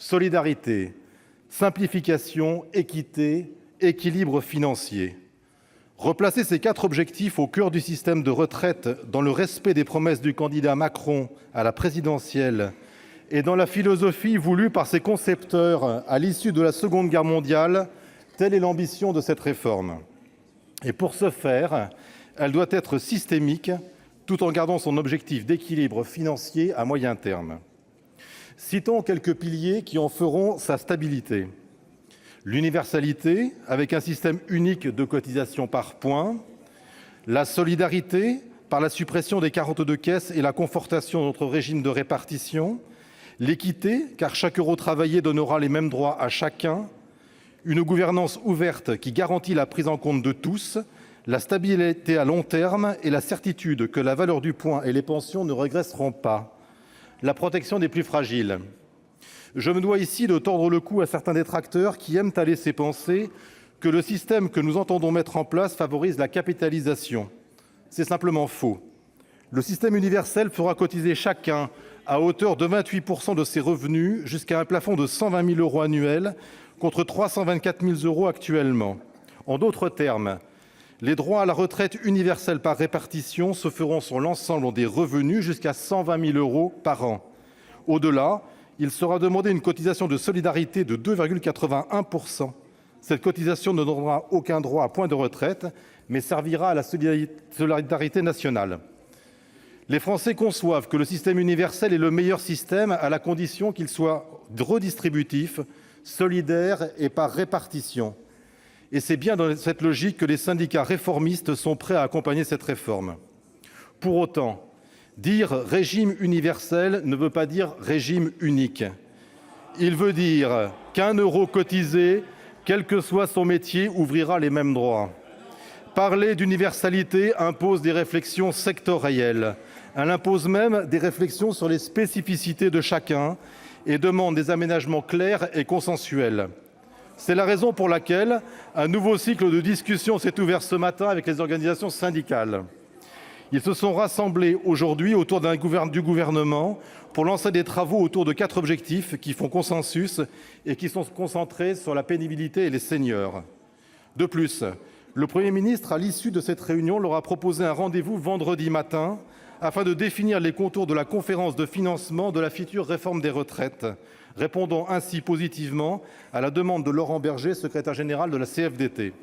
Solidarité, simplification, équité, équilibre financier. Replacer ces 4 objectifs au cœur du système de retraite dans le respect des promesses du candidat Macron à la présidentielle et dans la philosophie voulue par ses concepteurs à l'issue de la Seconde Guerre mondiale, telle est l'ambition de cette réforme. Et pour ce faire, elle doit être systémique, tout en gardant son objectif d'équilibre financier à moyen terme. Citons quelques piliers qui en feront sa stabilité. L'universalité, avec un système unique de cotisation par points. La solidarité, par la suppression des 42 caisses et la confortation de notre régime de répartition. L'équité, car chaque euro travaillé donnera les mêmes droits à chacun. Une gouvernance ouverte qui garantit la prise en compte de tous, la stabilité à long terme et la certitude que la valeur du point et les pensions ne régresseront pas. La protection des plus fragiles. Je me dois ici de tordre le cou à certains détracteurs qui aiment à laisser penser que le système que nous entendons mettre en place favorise la capitalisation. C'est simplement faux. Le système universel fera cotiser chacun à hauteur de 28% de ses revenus jusqu'à un plafond de 120 000 € annuels contre 324 000 € actuellement. En d'autres termes, les droits à la retraite universelle par répartition se feront sur l'ensemble des revenus jusqu'à 120 000 € par an. Au-delà, il sera demandé une cotisation de solidarité de 2,81 %. Cette cotisation ne donnera aucun droit à point de retraite, mais servira à la solidarité nationale. Les Français conçoivent que le système universel est le meilleur système à la condition qu'il soit redistributif, solidaire et par répartition. Et c'est bien dans cette logique que les syndicats réformistes sont prêts à accompagner cette réforme. Pour autant, dire régime universel ne veut pas dire régime unique. Il veut dire qu'1 euro cotisé, quel que soit son métier, ouvrira les mêmes droits. Parler d'universalité impose des réflexions sectorielles. Elle impose même des réflexions sur les spécificités de chacun et demande des aménagements clairs et consensuels. C'est la raison pour laquelle un nouveau cycle de discussion s'est ouvert ce matin avec les organisations syndicales. Ils se sont rassemblés aujourd'hui autour du gouvernement pour lancer des travaux autour de 4 objectifs qui font consensus et qui sont concentrés sur la pénibilité et les seniors. De plus, le Premier ministre, à l'issue de cette réunion, leur a proposé un rendez-vous vendredi matin afin de définir les contours de la conférence de financement de la future réforme des retraites, répondant ainsi positivement à la demande de Laurent Berger, secrétaire général de la CFDT.